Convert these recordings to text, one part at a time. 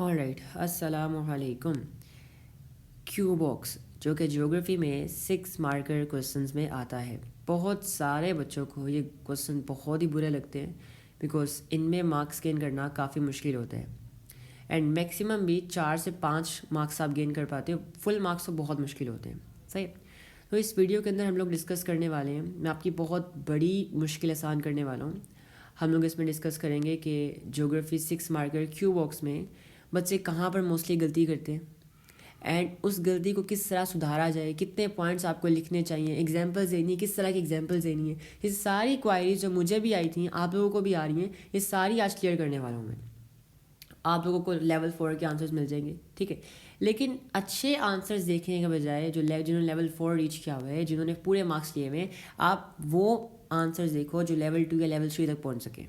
Alright, अस्सलामु अलैकुम। Q box जो कि ज्योग्राफी में 6 मार्कर क्वेश्चंस में आता है। बहुत सारे बच्चों को ये क्वेश्चन बहुत ही बुरे लगते हैं बिकॉज इनमें मार्क्स गेन करना काफ़ी मुश्किल होता है एंड मैक्सिमम भी 4 से 5 मार्क्स आप गेन कर पाते हो। फुल मार्क्स तो बहुत मुश्किल होते हैं। सही। तो इस वीडियो के अंदर हम लोग डिस्कस करने वाले हैं, मैं आपकी बहुत बड़ी मुश्किल आसान करने वाला हूँ। हम लोग इसमें डिस्कस करेंगे कि ज्योग्राफी 6 मार्कर क्यू बॉक्स में बच्चे कहाँ पर मोस्टली गलती करते हैं एंड उस गलती को किस तरह सुधारा जाए, कितने पॉइंट्स आपको लिखने चाहिए, एग्जाम्पल्स देनी है, किस तरह की एग्जाम्पल्स देनी है। ये सारी क्वायरीज जो मुझे भी आई थी, आप लोगों को भी आ रही हैं, ये सारी आज क्लियर करने वाला हूँ मैं। आप लोगों को लेवल 4 के आंसर्स मिल जाएंगे, ठीक है। लेकिन अच्छे आंसर्स देखने के बजाय जिन्होंने लेवल 4 रीच किया हुआ है, जिन्होंने पूरे मार्क्स लिए हुए हैं, आप वो आंसर्स देखो जो लेवल 2 या लेवल 3 तक पहुँच सके,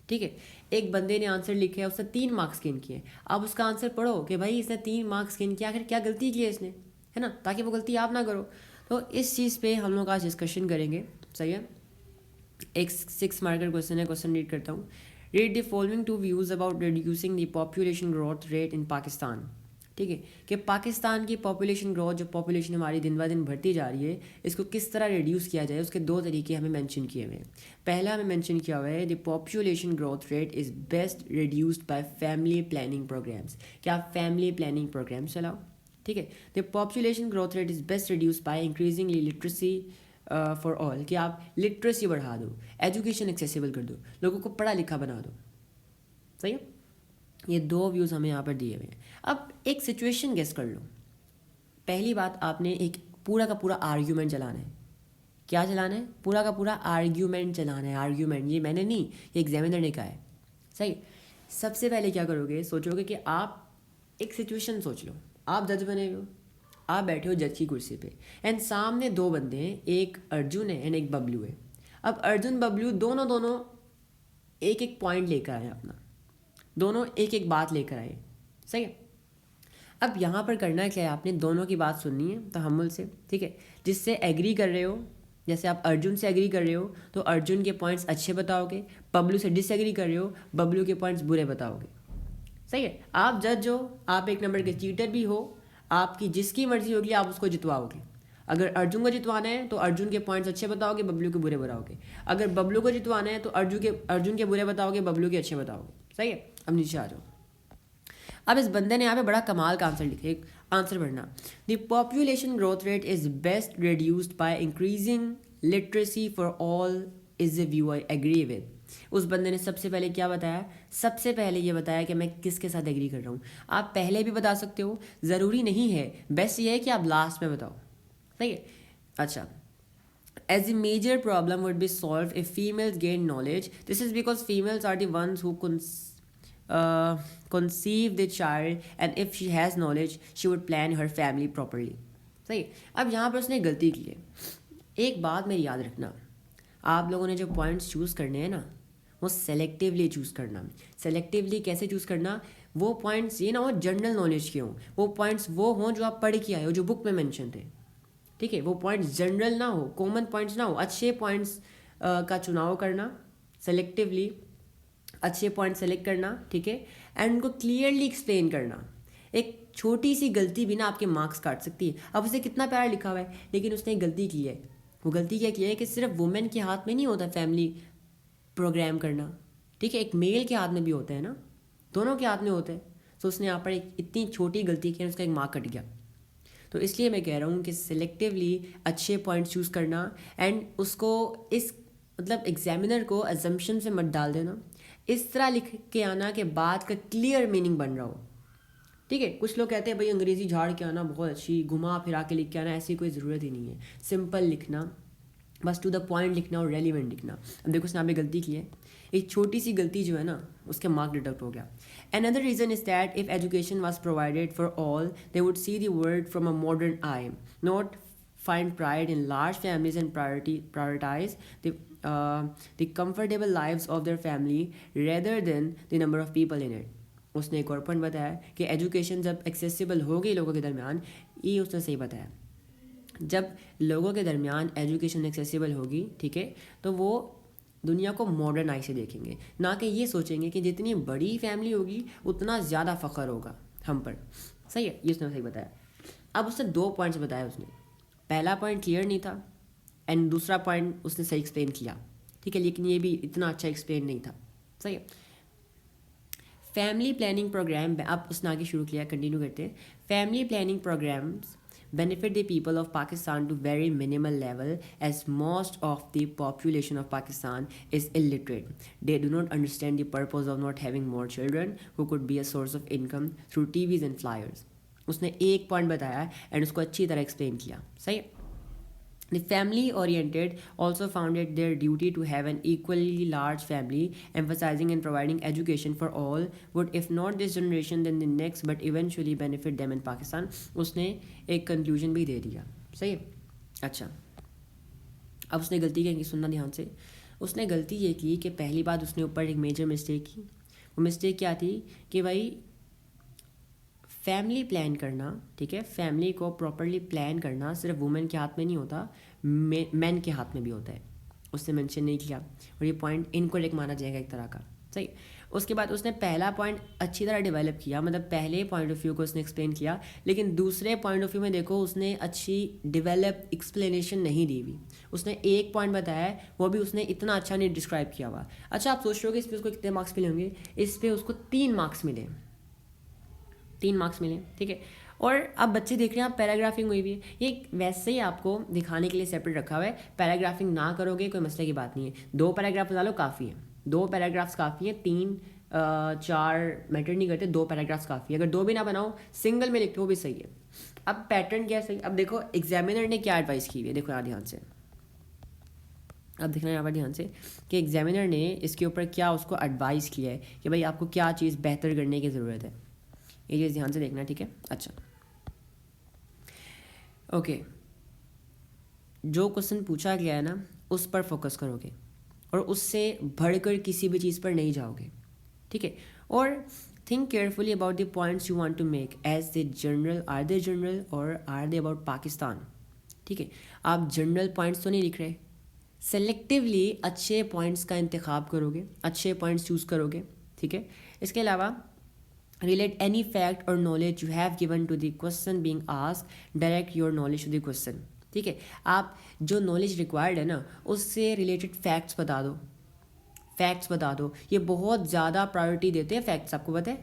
ठीक है। एक बंदे ने आंसर लिखे है, उसने 3 मार्क्स गेन किए, आप उसका आंसर पढ़ो कि भाई इसने 3 मार्क्स गेन किया, आखिर क्या गलती की है इसने, है ना, ताकि वो गलती आप ना करो। तो इस चीज़ पे हम लोग आज डिस्कशन करेंगे। सही है। एक 6 मार्कर क्वेश्चन है, क्वेश्चन रीड करता हूँ। Read the following two views about reducing the population growth rate in Pakistan. ठीक है, कि पाकिस्तान की पॉपुलेशन ग्रोथ, जो पॉपुलेशन हमारी दिन ब दिन बढ़ती जा रही है, इसको किस तरह रिड्यूस किया जाए, उसके 2 तरीके हमें मेंशन किए हुए हैं। पहला हमें मेंशन किया हुआ है the population growth rate is best reduced by family planning programmes, कि आप फैमिली प्लानिंग प्रोग्राम्स चलाओ। ठीक है। The population growth rate is best reduced by increasing literacy for all, कि आप लिटरेसी बढ़ा दो, एजुकेशन एक्सेसिबल कर दो, लोगों को पढ़ा लिखा बना दो। सही है। ये 2 व्यूज़ हमें यहाँ पर दिए हुए हैं। अब एक सिचुएशन गेस कर लो। पहली बात, आपने एक पूरा का पूरा आर्ग्यूमेंट चलाना है। क्या चलाना है? पूरा का पूरा आर्ग्यूमेंट चलाना है। आर्ग्यूमेंट, ये मैंने नहीं, ये एग्जामिनर ने कहा है। सही। सबसे पहले क्या करोगे, सोचोगे कि आप एक सिचुएशन सोच लो, आप जज बने हुए हो, आप बैठे हो जज की कुर्सी पे एंड सामने 2 बंदे हैं, एक अर्जुन है एंड एक बबलू है। अब अर्जुन बबलू दोनों दोनों एक एक पॉइंट लेकर आए, अपना दोनों एक एक बात लेकर आए। सही है। अब यहाँ पर करना क्या है, आपने दोनों की बात सुननी है तहम्मुल से, ठीक है। जिससे एग्री कर रहे हो, जैसे आप अर्जुन से एग्री कर रहे हो तो अर्जुन के पॉइंट्स अच्छे बताओगे, बबलू से डिसएग्री कर रहे हो, बबलू के पॉइंट्स बुरे बताओगे। सही है। आप जज हो, आप एक नंबर के चीटर भी हो, आपकी जिसकी मर्जी होगी आप उसको जितवाओगे। अगर अर्जुन को जितवाना है तो अर्जुन के पॉइंट्स अच्छे बताओगे, बबलू के बुरे बताओगे। अगर बबलू को जितवाना है तो अर्जुन के बुरे बताओगे, बबलू के अच्छे बताओगे। सही है। अब नीचे आ जाओ। अब इस बंदे ने यहाँ पे बड़ा कमाल का आंसर लिखे, एक आंसर पढ़ना। The population growth rate is best reduced by increasing literacy for all is a view I agree with. उस बंदे ने सबसे पहले क्या बताया, सबसे पहले ये बताया कि मैं किसके साथ एग्री कर रहा हूँ। आप पहले भी बता सकते हो, ज़रूरी नहीं है, बेस्ट ये है कि आप लास्ट में बताओ। सही है। अच्छा, as a major problem would be solved if females gain knowledge. This is because females are the ones who conceive the child, and if she has knowledge she would plan her family properly. सही। अब यहाँ पर उसने गलती की है। एक बात मेरी याद रखना, आप लोगों ने जो पॉइंट्स चूज़ करने हैं ना, वो सेलेक्टिवली चूज़ करना। सेलेक्टिवली कैसे चूज़ करना, वो पॉइंट्स ये ना हो जनरल नॉलेज के हों, वो पॉइंट्स वो हों जो आप पढ़ के आए हो, जो बुक में मेंशन थे। ठीक है। वो पॉइंट्स जनरल ना हो, कॉमन पॉइंट्स ना हो, अच्छे पॉइंट्स का चुनाव करना, सेलेक्टिवली अच्छे पॉइंट सेलेक्ट करना, ठीक है। एंड उनको क्लियरली एक्सप्लेन करना। एक छोटी सी गलती भी ना आपके मार्क्स काट सकती है। अब उसे कितना प्यारा लिखा हुआ है, लेकिन उसने एक गलती की है। वो गलती क्या की है कि सिर्फ वुमेन के हाथ में नहीं होता फैमिली प्रोग्राम करना, ठीक है, एक मेल के हाथ में भी होता है ना, दोनों के हाथ में होता है। तो उसने यहाँ पर एक इतनी छोटी गलती की, उसका एक मार्क कट गया। तो इसलिए मैं कह रहा हूँ कि सिलेक्टिवली अच्छे पॉइंट्स चूज़ करना एंड उसको इस मतलब एग्जामिनर को अजम्पशन से मत डाल देना, इस तरह लिख के आना कि बात का क्लियर मीनिंग बन रहा हो। ठीक है। कुछ लोग कहते हैं भाई अंग्रेज़ी झाड़ के आना, बहुत अच्छी घुमा फिरा के लिख के आना, ऐसी कोई ज़रूरत ही नहीं है। सिंपल लिखना, बस टू द पॉइंट लिखना और रेलिवेंट लिखना। अब देखो उसने यहाँ पे गलती की है, एक छोटी सी गलती जो है ना, उसके मार्क डिडक्ट हो गया। Another reason is that if education was provided for all, they would see the world from a modern eye, not find pride in large families and prioritize the comfortable lives of their family rather than the number of people in it. उसने एक और point बताया कि education जब accessible हो गई लोगों के दरमियान, ये उसने सही बताया, जब लोगों के दरमियान एजुकेशन एक्सेसिबल होगी, ठीक है, तो वो दुनिया को मॉडर्न आई से देखेंगे, ना कि ये सोचेंगे कि जितनी बड़ी फैमिली होगी उतना ज़्यादा फ़ख्र होगा हम पर। सही है, ये उसने सही बताया। अब उसने 2 पॉइंट्स बताया उसने, पहला पॉइंट क्लियर नहीं था एंड दूसरा पॉइंट उसने सही एक्सप्लेन किया, ठीक है, लेकिन ये भी इतना अच्छा एक्सप्लेन नहीं था। सही है। फैमिली प्लानिंग प्रोग्राम, अब उसने आगे शुरू किया, कंटिन्यू करते हैं। Family planning programmes benefit the people of Pakistan to very minimal level, as most of the population of Pakistan is illiterate. They do not understand the purpose of not having more children who could be a source of income through TVs and flyers. उसने एक point बताया and उसको अच्छी तरह explain किया। सही है। The family oriented also found it their duty to have an equally large family, emphasizing and providing education for all would, if not this generation, then the next, but eventually benefit them in Pakistan. उसने एक conclusion भी दे दिया। सही है। अच्छा, अब उसने गलती क्या की, सुनना ध्यान से। उसने गलती ये की कि पहली बात उसने ऊपर एक मेजर मिस्टेक की। वो मिस्टेक क्या थी कि भाई फैमिली प्लान करना, ठीक है, फैमिली को प्रॉपरली प्लान करना सिर्फ वुमेन के हाथ में नहीं होता, मैन के हाथ में भी होता है। उसने मेंशन नहीं किया और ये पॉइंट इनकरेक्ट माना जाएगा एक तरह का। सही। उसके बाद उसने पहला पॉइंट अच्छी तरह डेवलप किया, मतलब पहले पॉइंट ऑफ व्यू को उसने एक्सप्लेन किया, लेकिन दूसरे पॉइंट ऑफ व्यू में देखो उसने अच्छी डेवलप एक्सप्लेनेशन नहीं दी हुई। उसने एक पॉइंट बताया, वो भी उसने इतना अच्छा नहीं डिस्क्राइब किया हुआ। अच्छा, आप सोच रहे हो कि इस पर उसको कितने मार्क्स मिले होंगे? इस पर उसको 3 मार्क्स मिले, 3 मार्क्स मिले, ठीक है। और अब बच्चे देख रहे हैं आप पैराग्राफिंग हुई भी है, ये वैसे ही आपको दिखाने के लिए सेपरेट रखा हुआ है। पैराग्राफिंग ना करोगे कोई मसले की बात नहीं है, 2 पैराग्राफ बता लो काफ़ी है, 2 पैराग्राफ्स काफ़ी है, 3 4 मैटर नहीं करते, 2 पैराग्राफ्स काफ़ी है। अगर 2 भी ना बनाओ, सिंगल में लिखो वो भी सही है। अब पैटर्न क्या सही, अब देखो एग्जामिनर ने क्या एडवाइस की हुई है, देखो यहाँ ध्यान से, अब देखना यहाँ पर ध्यान से कि एग्जामिनर ने इसके ऊपर क्या उसको एडवाइस किया है कि भाई आपको क्या चीज़ बेहतर करने की ज़रूरत है, ये चीज़ ध्यान से देखना, ठीक है। अच्छा, ओके, जो क्वेश्चन पूछा गया है ना उस पर फोकस करोगे और उससे बढ़कर किसी भी चीज़ पर नहीं जाओगे, ठीक है। और think carefully about the points you want to make, as the general, are they general or are they about Pakistan, ठीक है। आप जनरल पॉइंट्स तो नहीं लिख रहे, सेलेक्टिवली अच्छे पॉइंट्स का इंतखाब करोगे, अच्छे पॉइंट्स चूज़ करोगे, ठीक है। इसके अलावा relate any fact or knowledge you have given to the question being asked, direct your knowledge to the question, ठीक है। आप जो नॉलेज रिक्वायर्ड है ना उससे रिलेटेड फैक्ट्स बता दो, फैक्ट्स बता दो। ये बहुत ज़्यादा प्रायोरिटी देते हैं फैक्ट्स, आपको पता है,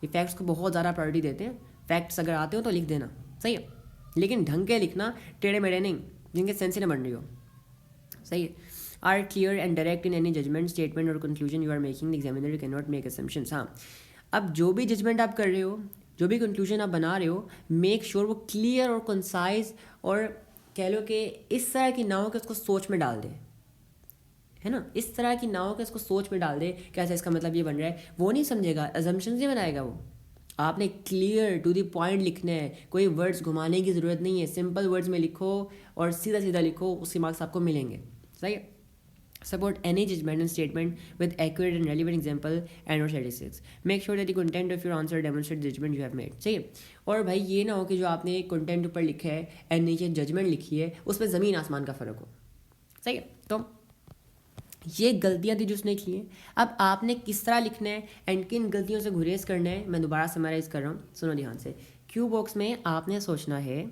ये फैक्ट्स को बहुत ज़्यादा प्रायोरिटी देते हैं। फैक्ट्स अगर आते हो तो लिख देना, सही है, लेकिन ढंग के लिखना, टेढ़े मेढ़े नहीं, जिनके सेंस ही ना बन रही हो। सही है। Are clear and direct in any judgement, statement और conclusion you are making, the examiner can not make assumptions. हाँ, अब जो भी जजमेंट आप कर रहे हो, जो भी कंक्लूजन आप बना रहे हो, मेक श्योर वो क्लियर और कंसाइज और कह लो कि इस तरह की ना हो कि उसको सोच में डाल दे, है ना, इस तरह की ना हो कि उसको सोच में डाल दे कैसे इसका मतलब ये बन रहा है, वो नहीं समझेगा, अजम्पशंस नहीं बनाएगा वो। आपने क्लियर टू द पॉइंट लिखना है, कोई वर्ड्स घुमाने की ज़रूरत नहीं है, सिंपल वर्ड्स में लिखो और सीधा सीधा लिखो, उसके मार्क्स आपको मिलेंगे। सही है। Support any judgment and statement with accurate and relevant example and or statistics. Make sure that the content of your answer demonstrates the judgment you have made. सही है। और भाई ये ना हो कि जो आपने कंटेंट ऊपर लिखा है एंड नीचे जजमेंट लिखी है उसमें ज़मीन आसमान का फ़र्क हो। सही है। तो ये गलतियाँ थी जो उसने की हैं। अब आपने किस तरह लिखना है एंड किन गलतियों से गुरेज करना है, मैं दोबारा समराइज़ कर रहा हूँ, सुनो ध्यान से। क्यू बॉक्स में आपने सोचना है,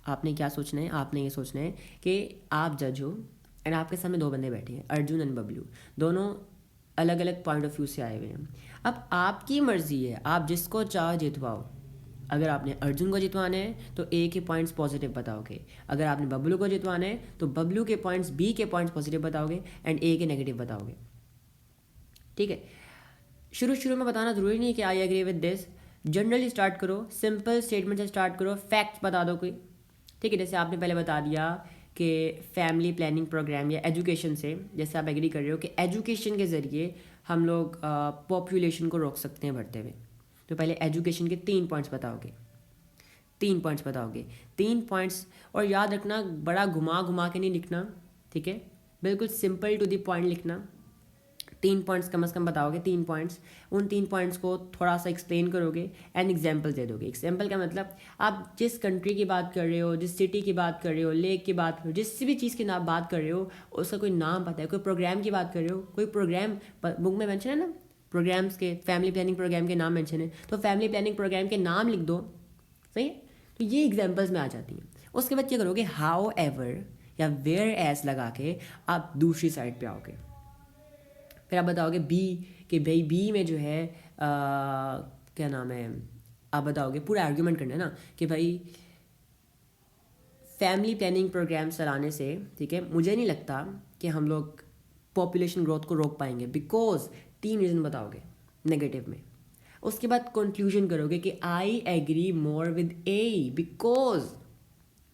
आपने क्या सोचना है, आपने ये सोचना है कि आप जज हो एंड आपके सामने 2 बंदे बैठे हैं, अर्जुन एंड बबलू, दोनों अलग अलग पॉइंट ऑफ व्यू से आए हुए हैं। अब आपकी मर्ज़ी है, आप जिसको चाहो जितवाओ। अगर आपने अर्जुन को जितवाना है तो ए के पॉइंट्स पॉजिटिव बताओगे, अगर आपने बबलू को जितवाना है तो बबलू के पॉइंट्स, बी के पॉइंट्स पॉजिटिव बताओगे एंड ए के नेगेटिव बताओगे, ठीक है। शुरू शुरू में बताना ज़रूरी नहीं है कि I agree with this, generally start करो, सिंपल स्टेटमेंट से स्टार्ट करो, फैक्ट्स बता दो कोई, ठीक है। जैसे आपने पहले बता दिया कि फैमिली प्लानिंग प्रोग्राम या एजुकेशन से, जैसे आप एग्री कर रहे हो कि एजुकेशन के ज़रिए हम लोग पॉपुलेशन को रोक सकते हैं बढ़ते हुए, तो पहले एजुकेशन के 3 पॉइंट्स बताओगे, 3 पॉइंट्स बताओगे, 3 पॉइंट्स। और याद रखना बड़ा घुमा घुमा के नहीं लिखना, ठीक है, बिल्कुल सिंपल टू द पॉइंट लिखना। 3 पॉइंट्स कम से कम बताओगे, 3 पॉइंट्स। उन 3 पॉइंट्स को थोड़ा सा एक्सप्लेन करोगे एंड एग्जाम्पल दे दोगे। एग्जाम्पल का मतलब आप जिस कंट्री की बात कर रहे हो, जिस सिटी की बात कर रहे हो, लेक की बात कर रहे हो, जिस भी चीज़ की नाम बात कर रहे हो उसका कोई नाम पता है, कोई प्रोग्राम की बात कर रहे हो, कोई प्रोग्राम बुक में मेंशन है ना, प्रोग्राम्स के, फैमिली प्लानिंग प्रोग्राम के नाम मेंशन है, तो फैमिली प्लानिंग प्रोग्राम के नाम लिख दो, सही है। तो ये एग्जाम्पल्स में आ जाती हैं। उसके बाद क्या करोगे, हाउ एवर या वेयर एज लगा के आप दूसरी साइड पे आओगे। फिर आप बताओगे बी, कि भाई बी में जो है क्या नाम है, आप बताओगे, पूरा आर्ग्यूमेंट करना है ना कि भाई फैमिली प्लानिंग प्रोग्राम चलाने से, ठीक है, मुझे नहीं लगता कि हम लोग पॉपुलेशन ग्रोथ को रोक पाएंगे, बिकॉज 3 रीज़न बताओगे नेगेटिव में। उसके बाद कंक्लूजन करोगे कि I agree more with A,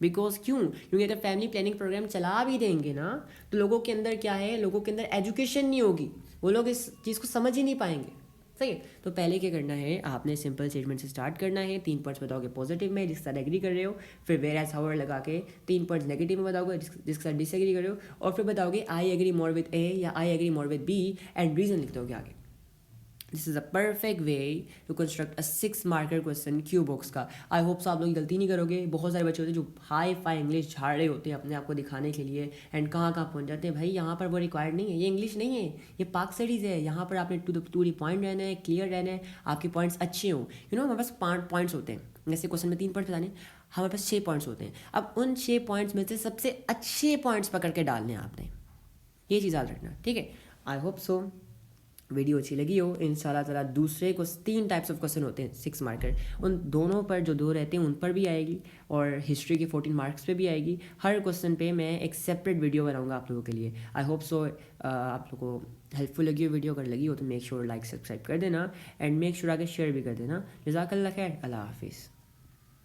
because क्यों, क्योंकि अगर फैमिली प्लानिंग प्रोग्राम चला भी देंगे ना तो लोगों के अंदर क्या है, लोगों के अंदर एजुकेशन नहीं होगी, वो लोग इस चीज़ को समझ ही नहीं पाएंगे, सही है। तो पहले क्या करना है, आपने सिंपल स्टेटमेंट से स्टार्ट करना है, 3 पॉइंट्स बताओगे पॉजिटिव में जिसके साथ एग्री कर रहे हो, फिर वेयर एज हाउएवर लगा के 3 पॉइंट्स नेगेटिव में बताओगे जिसके साथ डिसएग्री कर रहे हो, और फिर बताओगे आई एग्री मोर विद ए या I agree more with B and reason लिख दोगे आगे। This is a perfect way to construct a 6 marker question Q box का। आई होप सो आप लोग गलती नहीं करोगे। बहुत सारे बच्चे होते हैं जो हाई फाई इंग्लिश झाड़ रहे होते हैं अपने आप को दिखाने के लिए एंड कहाँ कहाँ पहुँच जाते हैं। भाई यहाँ पर वो रिक्वायर्ड नहीं है, ये इंग्लिश नहीं है, ये पाक स्टडीज़ है। यहाँ पर आपने टू द पॉइंट रहना है, क्लियर रहना है, आपके पॉइंट्स अच्छे हों। हमारे पास 5 पॉइंट्स होते हैं, जैसे क्वेश्चन में 3 पॉइंट्स बताने, हमारे पास 6 पॉइंट्स होते हैं। अब उन 6 पॉइंट्स में से सबसे अच्छे पॉइंट्स पकड़ के डालने हैं आपने, ये चीज़ याद रखना, ठीक है। आई होप सो वीडियो अच्छी लगी हो। इंशाल्लाह ताला दूसरे को 3 टाइप्स ऑफ क्वेश्चन होते हैं 6 मार्कर, उन दोनों पर जो 2 रहते हैं उन पर भी आएगी, और हिस्ट्री के 14 मार्क्स पे भी आएगी। हर क्वेश्चन पे मैं एक सेपरेट वीडियो बनाऊंगा आप लोगों के लिए। आई होप सो आप लोगों को हेल्पफुल लगी हो वीडियो। अगर लगी हो तो मेक श्योर लाइक सब्सक्राइब कर देना एंड मेक श्योर आगे शेयर भी कर देना। जज़ाकल्लाह खैर, अल्लाह हाफिज़।